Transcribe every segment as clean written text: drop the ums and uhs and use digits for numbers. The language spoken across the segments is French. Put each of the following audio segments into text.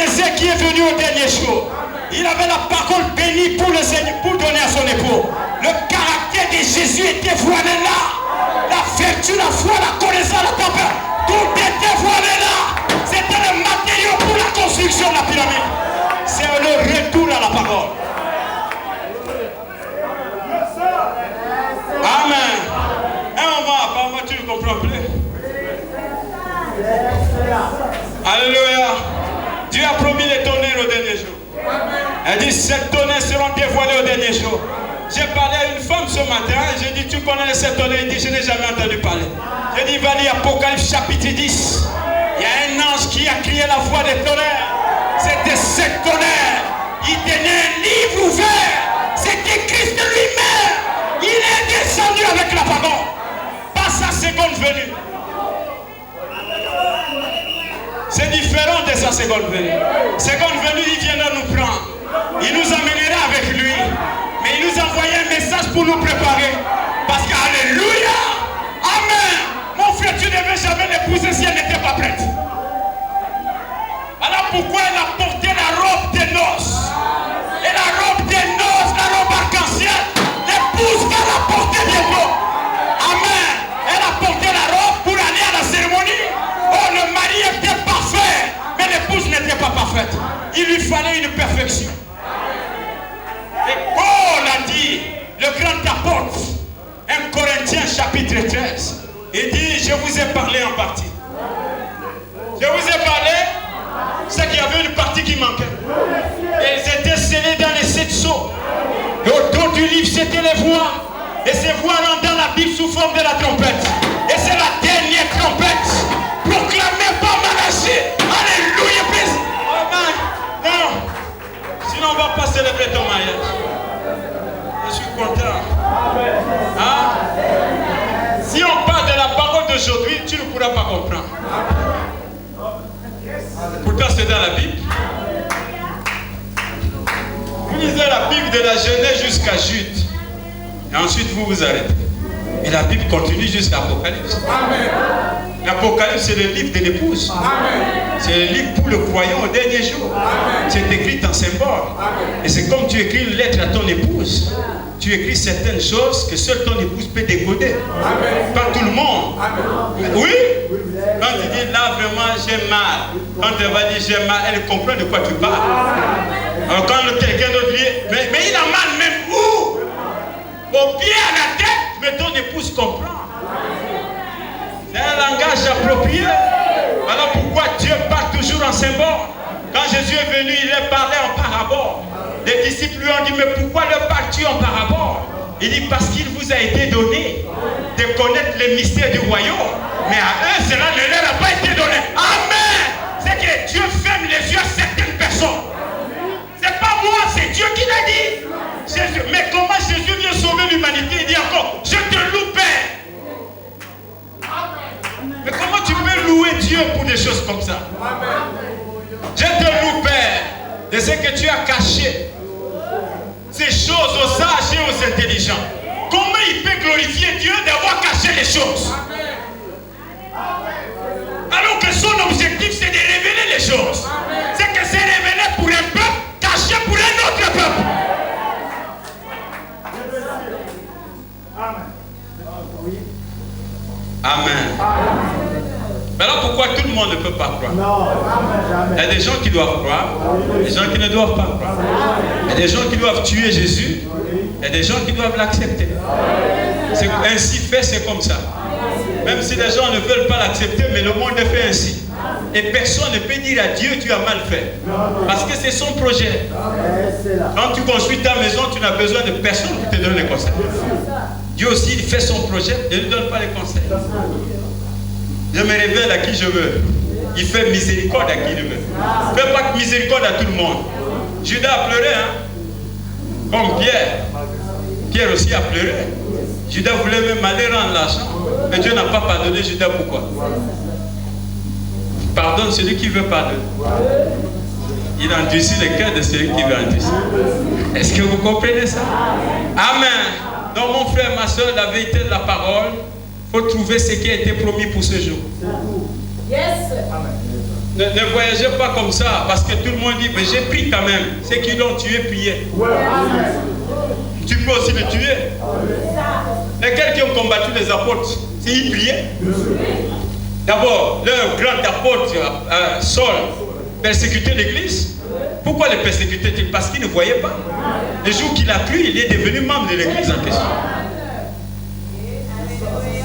Eliezer qui est venu au dernier jour. Il avait la parole bénie pour le Seigneur, pour donner à son époux. Le caractère de Jésus était voilé là. La vertu, la foi, la connaissance, la tempête, tout était voilé là. C'était le matériau pour la construction de la pyramide. C'est le retour à la parole. Amen. Un moment, apparemment, tu ne comprends plus. Alléluia. Dieu a promis les tonnerres au dernier jour. Elle dit, ces tonnerres seront dévoilés au dernier jour. J'ai parlé à une femme ce matin, j'ai dit, tu connais les sept tonnerres? Elle dit, je n'ai jamais entendu parler. J'ai dit, va lire Apocalypse chapitre 10. Il y a un ange qui a crié la voix des tonnerres. C'était sept tonnerres. Il tenait un livre ouvert. C'était Christ lui-même. Il est descendu avec la parole. Pas sa seconde venue. C'est différent de sa seconde venue. Seconde venue, il viendra nous prendre. Il nous amènera avec lui. Mais il nous envoyait un message pour nous préparer. Parce que, alléluia, amen. Mon frère, tu ne devais jamais l'épouser si elle n'était pas prête. Alors pourquoi elle a porté la robe des noces? Et la robe des noces, la robe arc-en-ciel, l'épouse va la porter bientôt. Amen. Elle a porté la robe pour aller à la cérémonie. Oh, le mari était parfait, mais l'épouse n'était pas parfaite. Il lui fallait une perfection. Et Paul a dit, le grand apôtre, 1 Corinthiens chapitre 13, il dit, je vous ai parlé en partie. Je vous ai parlé, c'est qu'il y avait une partie qui manquait. Et ils étaient scellés dans les 7 sceaux. Et autour du livre, c'était les voix. Et ces voix rentrent dans la Bible sous forme de la trompette. Et c'est la dernière trompette proclamée par Malachi. Alléluia, plaisir. Amen. Non. Sinon, on ne va pas célébrer ton mariage. Je suis content. Hein? Si on parle de la parole d'aujourd'hui, tu ne pourras pas comprendre. Pourtant, c'est dans la Bible. Vous lisez la Bible de la Genèse jusqu'à Jude. Et ensuite, vous vous arrêtez. Et la Bible continue jusqu'à l'Apocalypse. L'Apocalypse, c'est le livre de l'épouse. C'est le livre pour le croyant au dernier jour. C'est écrit en symbole. Et c'est comme tu écris une lettre à ton épouse. Tu écris certaines choses que seule ton épouse peut décoder. Pas tout le monde. Oui? Quand tu dis là vraiment j'ai mal, quand elle va dire j'ai mal, elle comprend de quoi tu parles. Alors quand quelqu'un d'autre dit mais il a mal même où? Au pied, à la tête, mais ton épouse comprend. C'est un langage approprié. Alors pourquoi Dieu parle toujours en symbole? Quand Jésus est venu, il a parlé en parabole. Les disciples lui ont dit, mais pourquoi le parles-tu en parabole? Il dit, parce qu'il vous a été donné de connaître les mystères du royaume. Mais à eux, cela ne leur a pas été donné. Amen. C'est que Dieu ferme les yeux à certaines personnes. C'est pas moi, c'est Dieu qui l'a dit. Jésus. Mais comment Jésus vient sauver l'humanité? Il dit encore, je te loue, Père. Mais comment tu peux louer Dieu pour des choses comme ça? Je te loue, Père, de ce que tu as caché ces choses aux sages et aux intelligents. Comment il peut glorifier Dieu d'avoir caché les choses? Alors que son objectif c'est de révéler les choses. C'est que c'est révélé pour un peuple, caché pour un autre peuple. Amen. Alors pourquoi tout le monde ne peut pas croire? Il y a des gens qui doivent croire, des gens qui ne doivent pas croire. Il y a des gens qui doivent tuer Jésus, il y a des gens qui doivent l'accepter. C'est ainsi fait, c'est comme ça. Même si les gens ne veulent pas l'accepter, mais le monde est fait ainsi. Et personne ne peut dire à Dieu tu as mal fait. Parce que c'est son projet. Quand tu construis ta maison, tu n'as besoin de personne pour te donner les conseils. Dieu aussi, il fait son projet et ne donne pas les conseils. Je me révèle à qui je veux. Il fait miséricorde à qui il veut. Il ne fait pas miséricorde à tout le monde. Judas a pleuré, hein? Comme Pierre. Pierre aussi a pleuré. Judas voulait même aller rendre l'argent. Mais Dieu n'a pas pardonné Judas. Pourquoi? Pardonne celui qui veut pardonner. Il endurcit le cœur de celui qui veut endurcir. Est-ce que vous comprenez ça? Amen. Donc mon frère, ma soeur, la vérité de la parole, il faut trouver ce qui a été promis pour ce jour. Yes. Ne voyagez pas comme ça, parce que tout le monde dit, mais j'ai pris quand même. Ceux qui l'ont tué priaient. Tu peux aussi le tuer. Lesquels qui ont combattu les apôtres, c'est ils priaient. D'abord, leur grand apôtre, Saul, persécutait l'église. Pourquoi le persécutait-il? Parce qu'il ne voyait pas. Le jour qu'il a cru, il est devenu membre de l'église en question.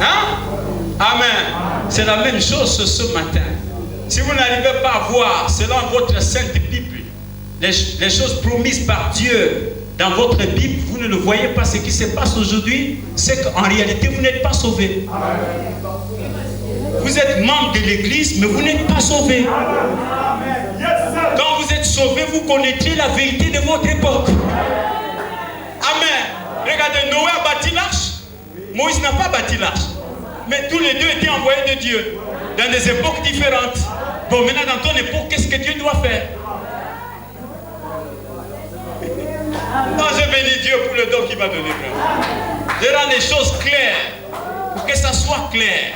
Hein? Amen. C'est la même chose ce matin. Si vous n'arrivez pas à voir, selon votre sainte Bible, les choses promises par Dieu dans votre Bible, vous ne le voyez pas. Ce qui se passe aujourd'hui, c'est qu'en réalité, vous n'êtes pas sauvé. Vous êtes membre de l'église, mais vous n'êtes pas sauvé. Quand vous êtes sauvé, vous connaîtrez la vérité de votre époque. Amen. Regardez, Noé a bâti l'arche. Moïse n'a pas bâti l'arche. Mais tous les deux étaient envoyés de Dieu dans des époques différentes. Bon, maintenant dans ton époque, qu'est-ce que Dieu doit faire? Non, je bénis Dieu pour le don qu'il m'a donné. Je rends les choses claires pour que ça soit clair.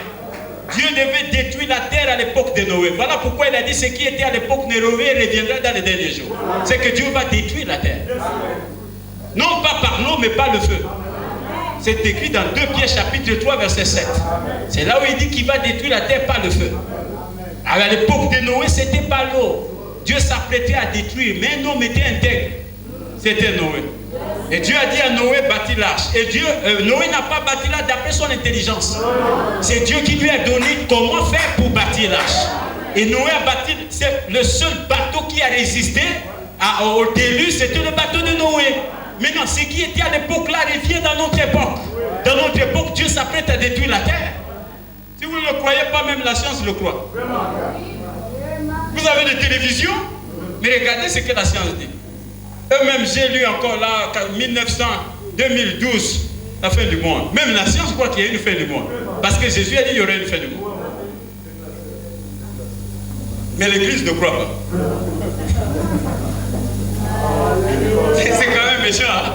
Dieu devait détruire la terre à l'époque de Noé. Voilà pourquoi il a dit ce qui était à l'époque de Noé reviendra dans les derniers jours. C'est que Dieu va détruire la terre. Non pas par l'eau, mais par le feu. C'est écrit dans 2 Pierre chapitre 3 verset 7. C'est là où il dit qu'il va détruire la terre par le feu. Alors, à l'époque de Noé, c'était pas l'eau. Dieu s'apprêtait à détruire, mais un homme était intègre. C'était Noé. Et Dieu a dit à Noé, bâtis l'arche. Et Noé n'a pas bâti l'arche d'après son intelligence. C'est Dieu qui lui a donné comment faire pour bâtir l'arche. Et Noé a bâti, c'est le seul bateau qui a résisté au déluge, c'était le bateau de Noé. Maintenant, ce qui était à l'époque là revient dans notre époque. Dans notre époque, Dieu s'apprête à détruire la terre. Si vous ne le croyez pas, même la science le croit. Vous avez des télévisions, mais regardez ce que la science dit. Eux-mêmes, j'ai lu encore là, 2012, la fin du monde. Même la science croit qu'il y a une fin du monde. Parce que Jésus a dit qu'il y aurait une fin du monde. Mais l'Église ne croit pas. C'est quand même méchant. Hein?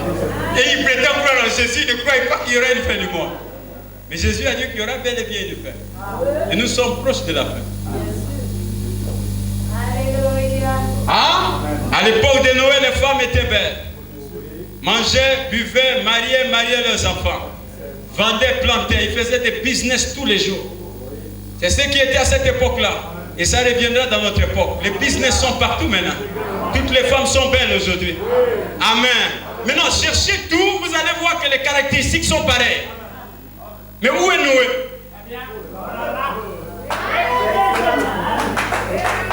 Et il prétend croire en Jésus, il ne croit pas qu'il y aura une fin du monde. Mais Jésus a dit qu'il y aura bel et bien une fin. Et nous sommes proches de la fin. Ah, à l'époque de Noé, les femmes étaient belles. Mangeaient, buvaient, mariaient leurs enfants. Vendaient, plantaient. Ils faisaient des business tous les jours. C'est ce qui était à cette époque-là. Et ça reviendra dans notre époque. Les business sont partout maintenant. Toutes les femmes sont belles aujourd'hui. Amen. Maintenant, cherchez tout, vous allez voir que les caractéristiques sont pareilles. Mais où est Noé?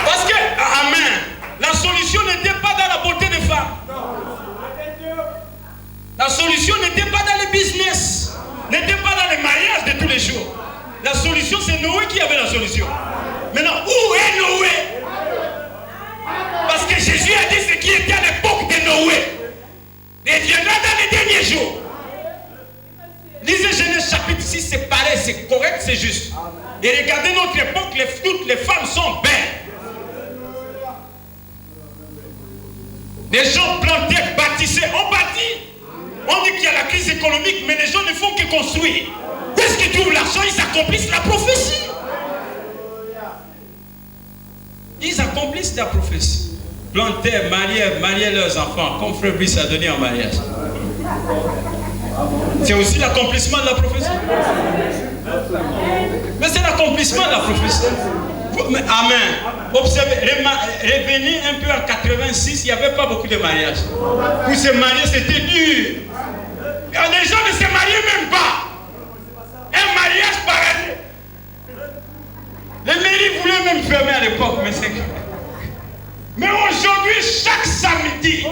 Parce que, amen, la solution n'était pas dans la beauté des femmes. La solution n'était pas dans les business. N'était pas dans les mariages de tous les jours. La solution, c'est Noé qui avait la solution. Maintenant, où est Noé? Parce que Jésus a dit ce qui était à l'époque de Noé deviendra dans les derniers jours. Lisez Genèse chapitre 6, c'est pareil, c'est correct, c'est juste. Et regardez notre époque, toutes les femmes sont belles. Les gens plantaient, bâtissaient, on bâtit. On dit qu'il y a la crise économique, mais les gens ne font que construire. Où est-ce qu'ils trouvent l'argent? Ils accomplissent la prophétie. Ils accomplissent la prophétie. Plantaient, mariaient leurs enfants, comme Frère Brice a donné en mariage. C'est aussi l'accomplissement de la prophétie. Mais c'est l'accomplissement de la prophétie. Amen. Observez, revenez un peu en 86, il n'y avait pas beaucoup de mariages. Pour se marier, c'était dur. Les gens ne se mariaient même pas. Un mariage par année. Les mairies voulaient même fermer à l'époque, mais c'est... Mais aujourd'hui, chaque samedi,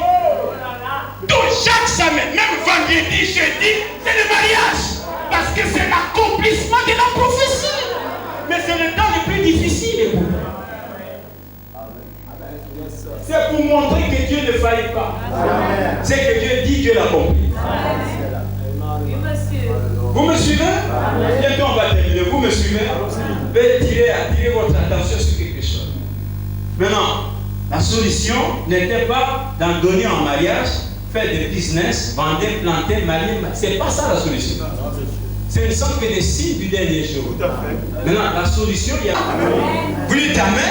chaque samedi, même vendredi, jeudi, c'est le mariage. Parce que c'est l'accomplissement de la prophétie. Mais c'est le temps le plus difficile. C'est pour montrer que Dieu ne faillit pas. C'est que Dieu dit, Dieu l'accomplit. Vous me suivez? Bientôt on va terminer. Vous me suivez? Attirez votre attention sur quelque chose. Maintenant, la solution n'était pas d'en donner en mariage, faire des business, vendre, planter, marier. C'est pas ça la solution. Ce ne sont que des signes du dernier jour. Tout à fait. Maintenant, la solution, il y a... Vous dites Amen?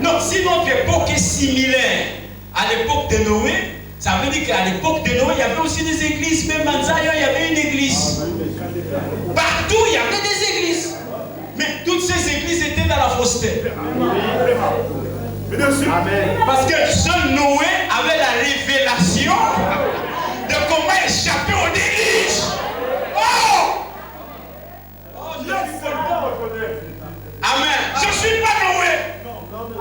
Non, si notre époque est similaire à l'époque de Noé, ça veut dire qu'à l'époque de Noé, il y avait aussi des églises. Même en Zion, il y avait une église. Partout, il y avait des églises. Mais toutes ces églises étaient dans la fausseté. Parce que seul Noé avait la révélation de comment échapper au déluge. Oh! Amen. Je ne suis pas Noé.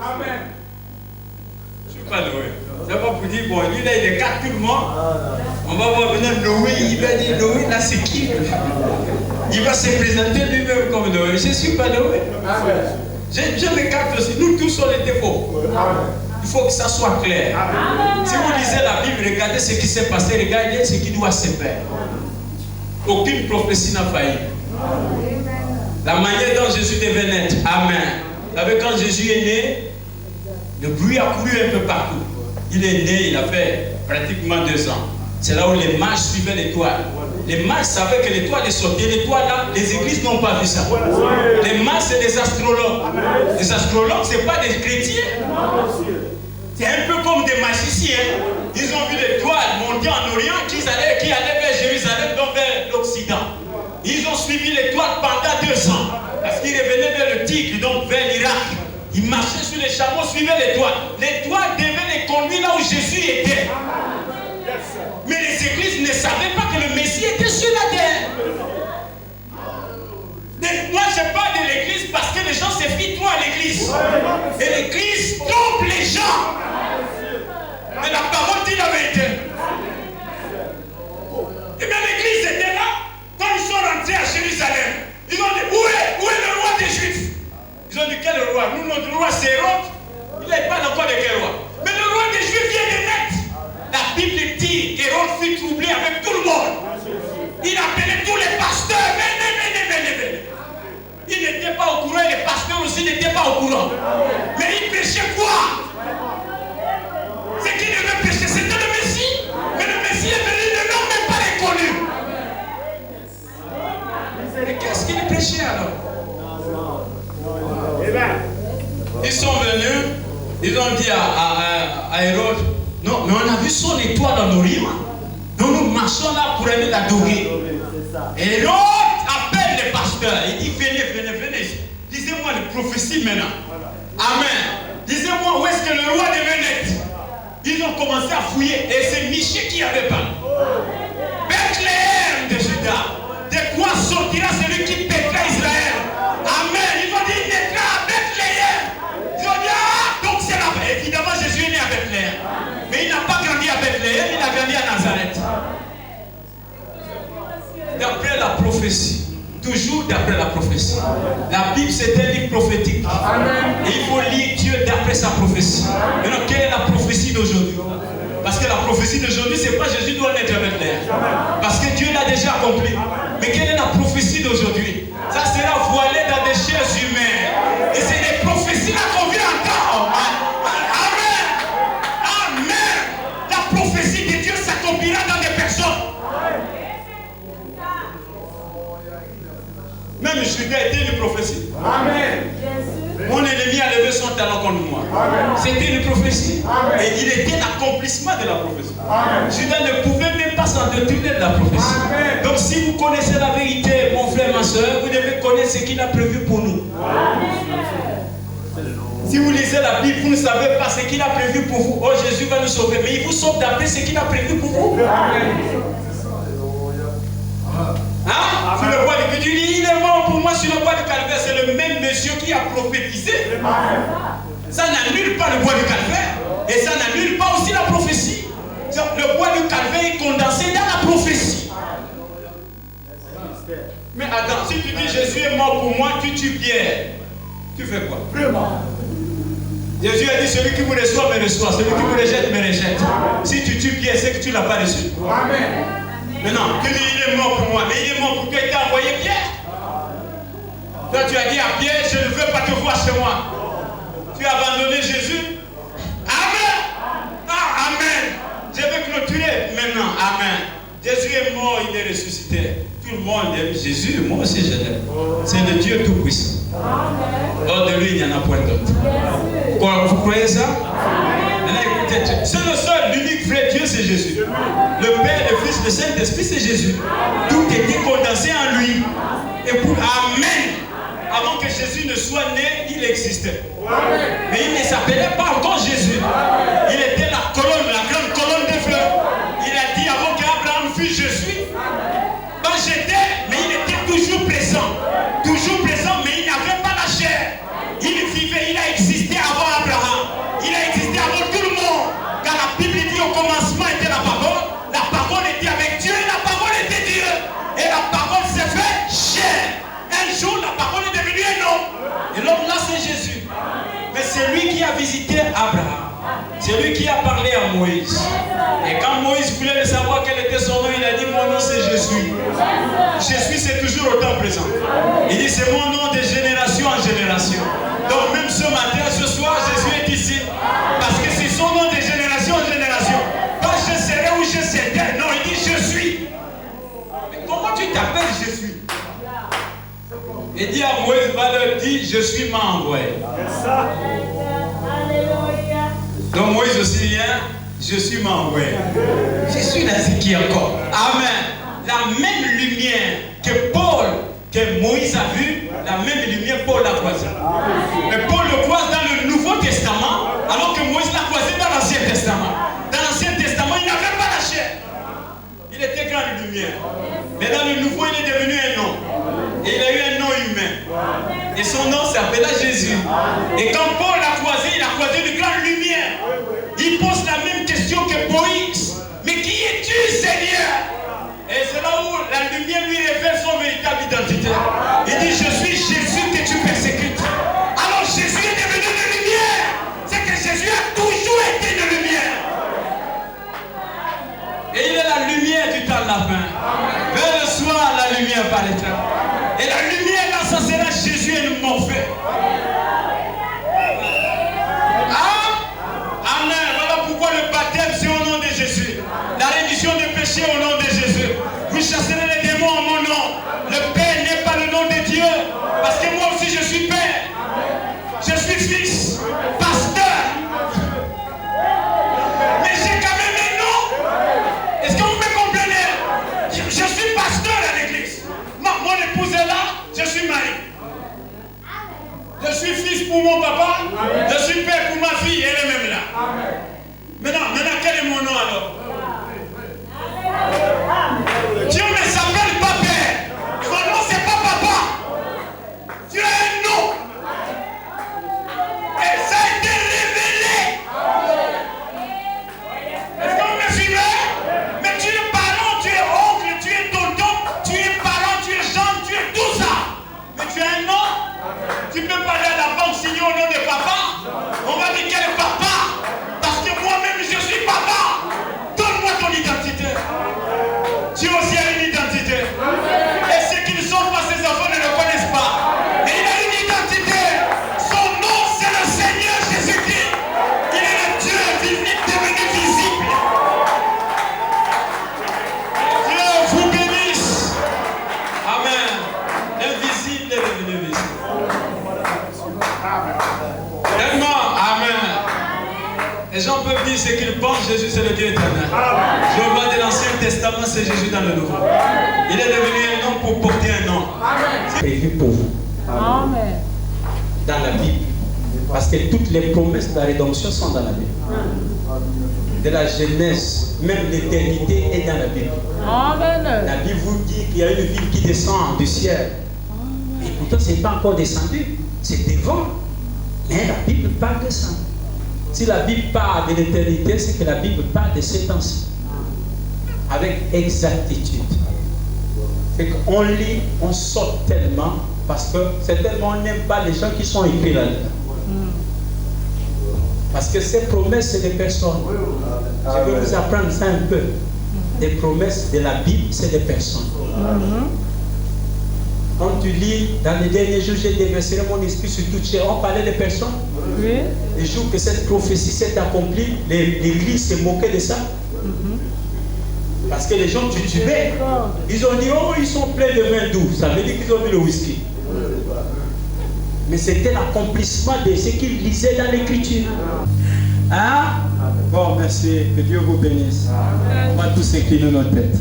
Amen. Je ne suis pas Noé. C'est pas pour dire, bon, lui là, il écarte tout le monde. On va voir maintenant Noé, il va dire, Noé, là, c'est qui? Il va se présenter lui-même comme Noé. Je ne suis pas Noé. Je m'écarte aussi. Nous tous, on est défauts. Il faut que ça soit clair. Si vous lisez la Bible, regardez ce qui s'est passé, regardez ce qui doit se faire. Aucune prophétie n'a failli. La manière dont Jésus devait naître. Amen. Vous savez, quand Jésus est né, le bruit a couru un peu partout. Il est né, il a fait pratiquement 2 ans. C'est là où les mages suivaient l'étoile. Les mages savaient que l'étoile est sortie. L'étoile là, les églises n'ont pas vu ça. Les mages, c'est des astrologues. Les astrologues, ce n'est pas des chrétiens. C'est un peu comme des magiciens. Ils ont vu l'étoile monter en Orient qui allait vers Jérusalem, donc vers l'Occident. Ils ont suivi l'étoile pendant 2 ans. Parce qu'ils revenaient vers le Tigre, donc vers l'Irak. Ils marchaient sur les chameaux, suivaient l'étoile. L'étoile devait les conduire là où Jésus était. Mais les églises ne savaient pas que le Messie était sur la terre. Moi, je parle de l'église parce que les gens se fient trop à l'église. Et l'église trompe les gens. Mais la parole dit la vérité. Et bien l'église était là. Quand ils sont rentrés à Jérusalem, ils ont dit, où est le roi des Juifs? Ils ont dit, quel roi? Nous, notre roi c'est Hérode. Il n'est pas encore de quel roi. Mais le roi des Juifs vient de naître. La Bible dit qu'Hérode fut troublé avec tout le monde. Il appelait tous les pasteurs. Venez. Il n'était pas au courant, et les pasteurs aussi n'étaient pas au courant. Mais il prêchait quoi? Ce qu'il devait prêcher, c'était le Messie. Mais le Messie est venu, ils ne l'ont même pas reconnu. Mais qu'est-ce qu'il prêchait alors? Ils sont venus, ils ont dit à Hérode, non, mais on a vu son étoile en Orient. Donc nous marchons là pour aller l'adorer. Hérode appelle les pasteurs. Il dit, venez. Disez-moi les prophéties maintenant. Amen. Disez-moi où est-ce que le roi devait naître. Ils ont commencé à fouiller. Et c'est Michée qui avait parlé. Bethléem de Juda. De quoi sortira celui qui pètera Israël? Amen. Ils ont dit, il naîtra à Bethléem. Ils ont dit, donc c'est là. Évidemment, Jésus est né à Bethléem. Mais il n'a pas grandi à Bethléem, il a grandi à Nazareth. D'après la prophétie. Toujours d'après la prophétie. La Bible, c'est un livre prophétique. Et il faut lire Dieu d'après sa prophétie. Maintenant, quelle est la prophétie d'aujourd'hui? Parce que la prophétie d'aujourd'hui, c'est pas Jésus doit naître à Bethléem. Parce que Dieu l'a déjà accompli. Mais quelle est la prophétie d'aujourd'hui? Ça sera voilé dans des chairs humaines. Et c'est des prophéties là qu'on vient entendre. Amen. La prophétie de Dieu s'accomplira dans des personnes. Même Judas était une prophétie. Amen. Mon ennemi a levé son talon contre moi. C'était une prophétie. Amen. Et il était l'accomplissement de la prophétie. Amen. Judas ne pouvait même pas s'en détourner de la prophétie. Amen. Donc si vous connaissez la vérité, mon frère, ma soeur, vous devez connaître ce qu'il a prévu pour nous. Amen. Si vous lisez la Bible, vous ne savez pas ce qu'il a prévu pour vous. Oh, Jésus va nous sauver. Mais il vous sauve d'après ce qu'il a prévu pour vous. Amen. Hein? Sur le bois du Calvaire, il est mort pour moi sur le bois du Calvaire. C'est le même monsieur qui a prophétisé. Ça n'annule pas le bois du Calvaire. Et ça n'annule pas aussi la prophétie. Le bois du Calvaire est condensé dans la prophétie. Mais attends, si tu dis Jésus est mort pour moi, tu tues Pierre. Tu fais quoi? Jésus a dit celui qui vous reçoit me reçoit, celui qui vous rejette me rejette. Si tu tues Pierre, c'est que tu ne l'as pas reçu. Amen. Maintenant, tu dis il est mort pour moi, mais il est mort pour toi, il t'a envoyé Pierre. Toi tu as dit à Pierre, je ne veux pas te voir chez moi. Tu as abandonné Jésus. Amen. Ah, amen. Je vais clôturer maintenant. Amen. Jésus est mort, il est ressuscité. Tout le monde aime Jésus, moi aussi je l'aime. C'est le Dieu Tout-Puissant. Hors de lui, il n'y en a point d'autre. Vous croyez ça? C'est le seul, l'unique vrai Dieu, c'est Jésus. Le Père, le Fils, le Saint-Esprit, c'est Jésus. Tout était condensé en lui. Et pour Amen. Avant que Jésus ne soit né, il existait. Mais il ne s'appelait pas encore Jésus. Il était la colonne, la grande colonne des fleurs. Il a dit avant qu'Abraham fût, je suis. Ben j'étais, mais il était toujours présent. Toujours présent, mais il n'avait pas la chair. Il vivait, il a existé avant Abraham. Il a existé avant tout le monde. Car la Bible dit au commencement était la parole était avec Dieu et la parole était Dieu. Et la parole s'est faite chair. Un jour, la parole est devenue un homme. Et l'homme là, c'est Jésus. Mais c'est lui qui a visité Abraham. C'est lui qui a parlé à Moïse. Et quand Moïse voulait savoir quel était son nom, il a dit mon nom c'est Jésus. Jésus c'est toujours autant présent. Il dit c'est mon nom de génération en génération. Donc même ce matin, ce soir, Jésus est ici. Parce que c'est son nom de génération en génération. Pas je serai ou je serai. Non, il dit je suis. Mais comment tu t'appelles Jésus? Il dit à Moïse, va leur dire, je suis m'a envoyé. Donc Moïse aussi vient, je suis m'a envoyé. Je suis là, c'est qui encore? Amen. La même lumière que Moïse a vue, la même lumière, Paul l'a croisée. Mais Paul le croise dans le Nouveau Testament, alors que Moïse l'a croisé dans l'Ancien Testament. Dans l'Ancien Testament, il n'avait pas la chair. Il était grande lumière. Mais dans le Nouveau, il est devenu un homme. Et il a eu un nom humain. Et son nom s'appela Jésus. Et quand Paul l'a croisé, il a croisé une grande lumière. Il pose la même question que Moïse. Mais qui es-tu, Seigneur? Et c'est là où la lumière lui révèle son véritable identité. Il dit, je suis Jésus que tu persécutes. Alors Jésus est devenu une lumière. C'est que Jésus a toujours été une lumière. Et il est la lumière du temps de la fin. Vers le soir, la lumière paraîtra. Et la lumière là, ça sera Jésus et le morphée. Amen. Voilà pourquoi le baptême c'est au nom de Jésus. La rémission des péchés au nom de Jésus. Vous chasserez les démons en mon nom. Le Père n'est pas le nom de Dieu. Parce que moi aussi je suis Père. Je suis fils, pasteur. Mais j'ai quand même un nom. Est-ce que vous me comprenez? Je suis pasteur à l'église. Mon épouse est là, je suis mari. Je suis fils pour mon papa, je suis père pour ma fille, elle est même là. Maintenant, quel est mon nom alors? Dieu ne s'appelle pas père. Son nom c'est pas papa. Dieu a un nom. Et ça a été révélé. Est-ce que vous me suivez? Mais tu es parent, tu es oncle, tu es tonton, tu es parent, tu es Jean, tu es tout ça. Mais tu as un nom. Tu peux parler à la banque signer au nom de papa. On va dire quel est papa. Parce que moi-même je suis papa. Donne-moi ton identité. Dieu aussi a une identité. Et ceux qui ne sont pas ses enfants ne le connaissent pas. Mais il a une identité. Son nom c'est le Seigneur Jésus-Christ. Il est le Dieu devenu visible. Dieu vous bénisse. Amen. L'invisible est devenu visible. Amen. Les gens peuvent dire ce qu'ils pensent, Jésus c'est le Dieu éternel. Je vois de l'Ancien Testament, c'est Jésus dans le Nouveau. Il est devenu un homme pour porter un nom. C'est prévu pour vous. Amen. Dans la Bible. Parce que toutes les promesses de la rédemption sont dans la Bible. De la Genèse, même l'éternité est dans la Bible. Amen. La Bible vous dit qu'il y a une ville qui descend du ciel. Et pourtant, ce n'est pas encore descendu. C'est devant. Mais la Bible parle de ça. Si la Bible parle de l'éternité, c'est que la Bible parle de ces temps-ci. Avec exactitude. C'est qu'on lit, on saute tellement, parce que c'est tellement on n'aime pas les gens qui sont écrits là-dedans. Parce que ces promesses, c'est des personnes. Je vais vous apprendre ça un peu. Des promesses de la Bible, c'est des personnes. Quand tu lis, dans les derniers jours, j'ai déversé mon esprit sur toute chair. On parlait des personnes. Oui. Les jours que cette prophétie s'est accomplie, l'Église s'est moquée de ça. Parce que les gens titubaient. Ils ont dit, oh, ils sont pleins de vin doux. Ça veut dire qu'ils ont bu le whisky. Mais c'était l'accomplissement de ce qu'ils lisaient dans l'écriture. Hein? Bon, merci. Que Dieu vous bénisse. On va tous incliner nos têtes.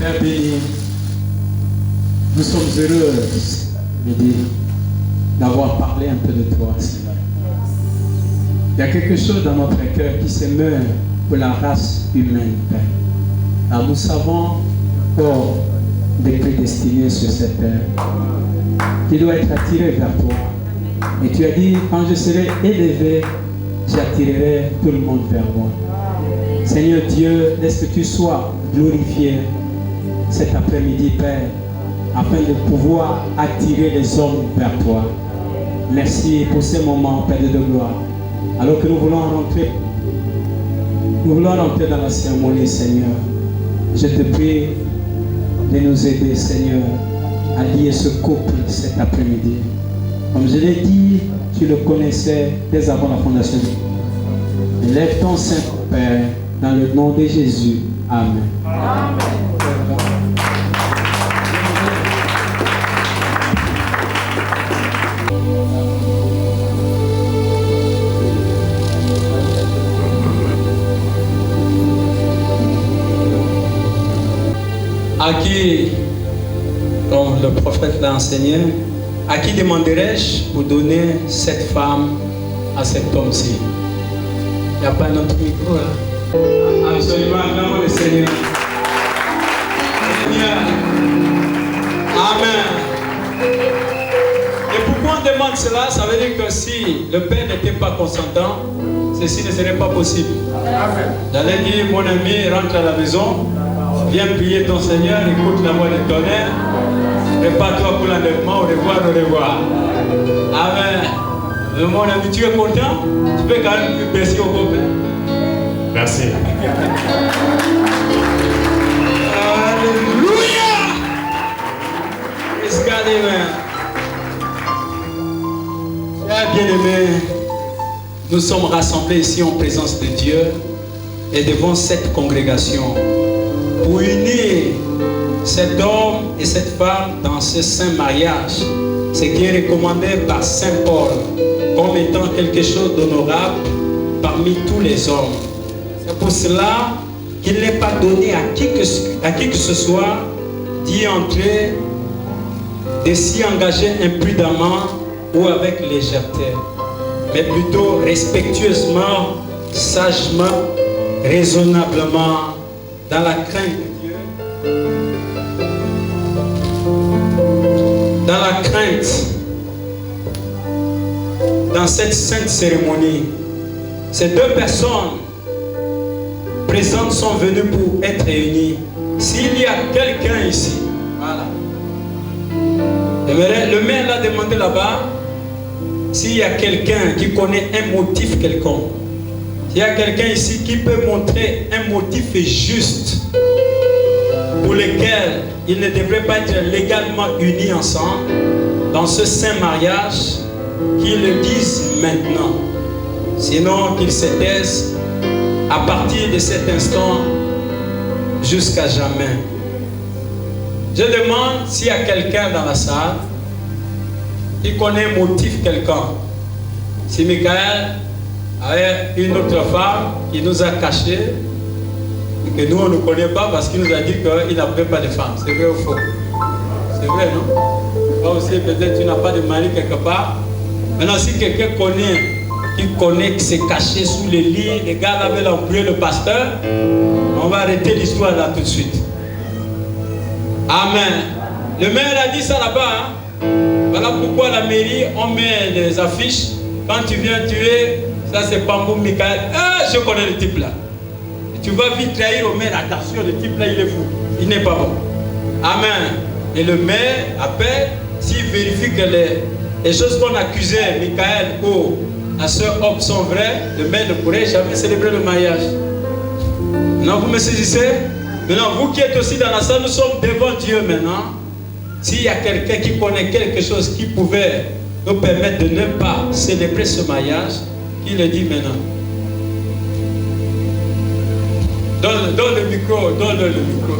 Père béni, nous sommes heureux, d'avoir parlé un peu de toi, Seigneur. Il y a quelque chose dans notre cœur qui se meurt pour la race humaine, Père. Alors nous savons hors des prédestinés sur cette terre qui doit être attiré vers toi. Et tu as dit, quand je serai élevé, j'attirerai tout le monde vers moi. Seigneur Dieu, laisse que tu sois glorifié cet après-midi, Père, afin de pouvoir attirer les hommes vers toi. Merci pour ces moments, Père de gloire. Alors que nous voulons rentrer dans la cérémonie, Seigneur. Je te prie de nous aider, Seigneur, à lier ce couple cet après-midi. Comme je l'ai dit, tu le connaissais dès avant la fondation du monde. Lève ton Saint-Père dans le nom de Jésus. Amen. Amen. À qui, comme le prophète l'a enseigné, à qui demanderai-je pour donner cette femme à cet homme-ci? Il n'y a pas un autre micro là? Absolument, acclamons le Seigneur. Seigneur. Amen. Et pourquoi on demande cela? Ça veut dire que si le Père n'était pas consentant, ceci ne serait pas possible. Amen. J'allais dire, mon ami, rentre à la maison. Viens prier ton Seigneur, écoute la voix du tonnerre. Prépare-toi pour l'enlèvement, au revoir, au revoir. Amen. Mon ami, tu es content? Tu peux quand même baisser au copain. Merci. Alléluia! Praise God, amen. Chers bien-aimés, nous sommes rassemblés ici en présence de Dieu et devant cette congrégation pour unir cet homme et cette femme dans ce saint mariage, ce qui est recommandé par Saint Paul comme étant quelque chose d'honorable parmi tous les hommes. C'est pour cela qu'il n'est pas donné à qui que ce soit d'y entrer, de s'y engager imprudemment ou avec légèreté, mais plutôt respectueusement, sagement, raisonnablement, dans la crainte de Dieu, dans la crainte, dans cette sainte cérémonie. Ces deux personnes présentes sont venues pour être réunies. S'il y a quelqu'un ici, voilà. Le maire l'a demandé là-bas, s'il y a quelqu'un qui connaît un motif quelconque, il y a quelqu'un ici qui peut montrer un motif juste pour lequel ils ne devraient pas être légalement unis ensemble dans ce saint mariage, qu'ils le disent maintenant. Sinon qu'ils se taisent à partir de cet instant jusqu'à jamais. Je demande s'il y a quelqu'un dans la salle qui connaît un motif quelconque. Si Michael avait une autre femme qui nous a caché et que nous on ne connaît pas parce qu'il nous a dit qu'il n'avait pas de femme. C'est vrai ou faux? C'est vrai, non? Toi aussi peut-être tu n'as pas de mari quelque part. Maintenant si quelqu'un connaît qui s'est caché sous les lits, les gars avaient employé le pasteur, on va arrêter l'histoire là tout de suite. Amen. Le maire a dit ça là-bas. Hein? Voilà pourquoi la mairie on met des affiches. Quand tu viens tuer, ça c'est Pambo Michael. Ah, je connais le type là. Et tu vas vite trahir au maire. Attention, le type là il est fou. Il n'est pas bon. Amen. Et le maire appelle, s'il vérifie que les choses qu'on accusait Michael ou la sœur Hope sont vraies, le maire ne pourrait jamais célébrer le mariage. Maintenant vous me saisissez? Maintenant vous qui êtes aussi dans la salle, nous sommes devant Dieu maintenant. S'il y a quelqu'un qui connaît quelque chose qui pouvait nous permettre de ne pas célébrer ce mariage, qui le dit maintenant. Donne le micro, donne-le le micro.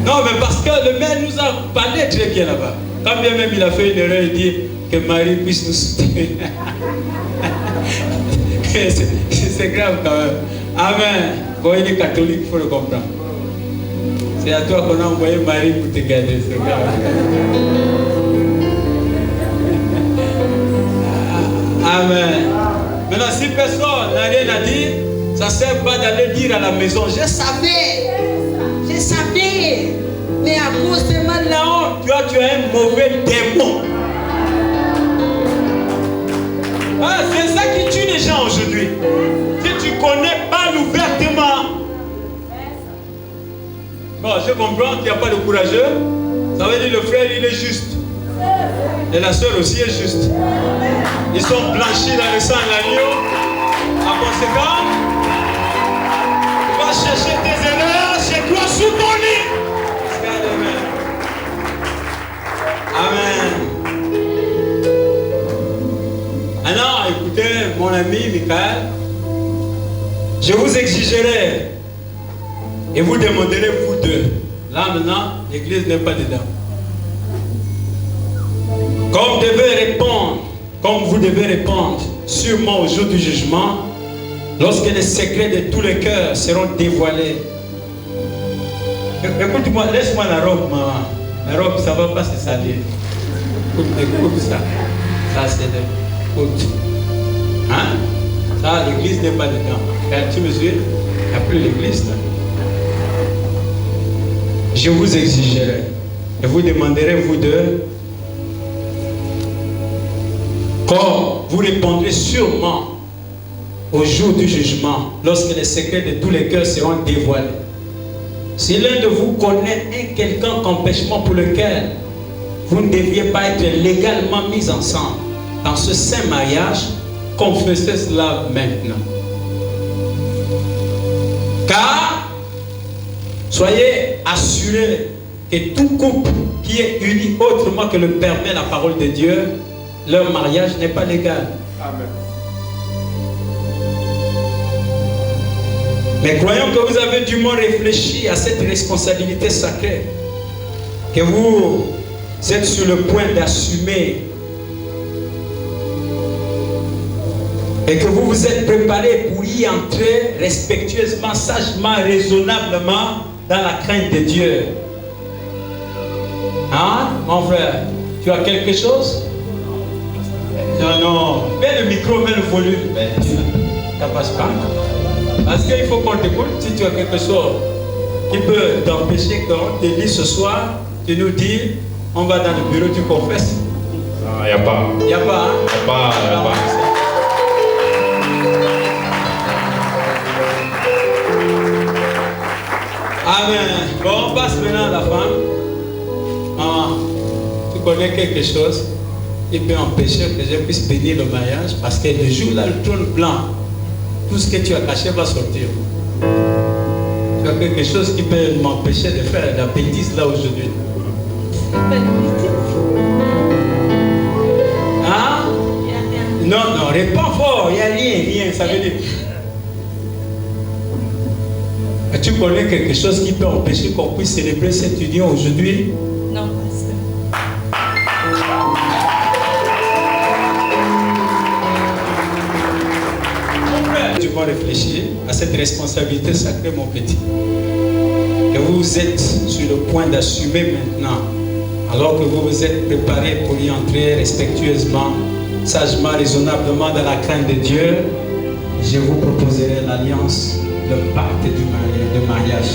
Non, mais parce que le maire nous a parlé très bien là-bas. Quand bien même il a fait une erreur, il dit que Marie puisse nous soutenir. C'est grave quand même. Amen. Quand il est catholique, il faut le comprendre. C'est à toi qu'on a envoyé Marie pour te garder. C'est grave. Amen. Maintenant, si personne n'a rien à dire, ça ne sert pas d'aller dire à la maison, je savais. Mais à cause de ma honte, tu as un mauvais démon. Ah, c'est ça qui tue les gens aujourd'hui. Si tu connais pas ouvertement. Bon, je comprends qu'il n'y a pas de courageux. Ça veut dire que le frère, il est juste. Et la soeur aussi est juste. Ils sont blanchis dans le sang de l'agneau. En conséquent, va chercher tes erreurs chez toi sous ton lit. Amen. Alors, écoutez, mon ami Michael, je vous exigerai et vous demanderez vous deux. Là maintenant, l'église n'est pas dedans. Comme vous devez répondre sûrement au jour du jugement, lorsque les secrets de tous les cœurs seront dévoilés. Écoute-moi, laisse-moi la robe, maman. La robe, ça ne va pas se salir. Écoute ça. Ça, c'est de... Écoute. Hein? Ça, l'église n'est pas dedans. Quand tu me suis, il n'y a plus l'église là. Je vous exigerai. Et vous demanderez, vous deux, quand vous répondrez sûrement au jour du jugement, lorsque les secrets de tous les cœurs seront dévoilés. Si l'un de vous connaît un quelconque empêchement pour lequel vous ne deviez pas être légalement mis ensemble dans ce saint mariage, confessez cela maintenant. Car soyez assurés que tout couple qui est uni autrement que le permet la parole de Dieu, leur mariage n'est pas légal. Amen. Mais croyons que vous avez dûment réfléchi à cette responsabilité sacrée, que vous êtes sur le point d'assumer et que vous vous êtes préparé pour y entrer respectueusement, sagement, raisonnablement dans la crainte de Dieu. Hein, mon frère? Tu as quelque chose? Non. Mets le micro, mets le volume. Ça passe pas. Parce qu'il faut qu'on t'écoute. Si tu as quelque chose qui peut t'empêcher qu'on te dise ce soir, tu nous dis, on va dans le bureau, tu confesses. Non, il n'y a pas. Il n'y a pas, hein? Il n'y a pas. Amen. Bon, on passe maintenant à la femme. Maman, tu connais quelque chose qui peut empêcher que je puisse bénir le mariage, parce que le jour là, le trône blanc, tout ce que tu as caché va sortir. Tu as quelque chose qui peut m'empêcher de faire la bêtise là aujourd'hui. Hein? Non, réponds fort, il n'y a rien, ça veut dire. Tu connais quelque chose qui peut empêcher qu'on puisse célébrer cette union aujourd'hui? Non, pasteur. Tu vas réfléchir à cette responsabilité sacrée, mon petit, que vous êtes sur le point d'assumer maintenant, alors que vous vous êtes préparé pour y entrer respectueusement, sagement, raisonnablement dans la crainte de Dieu. Je vous proposerai l'alliance, le pacte du mariage.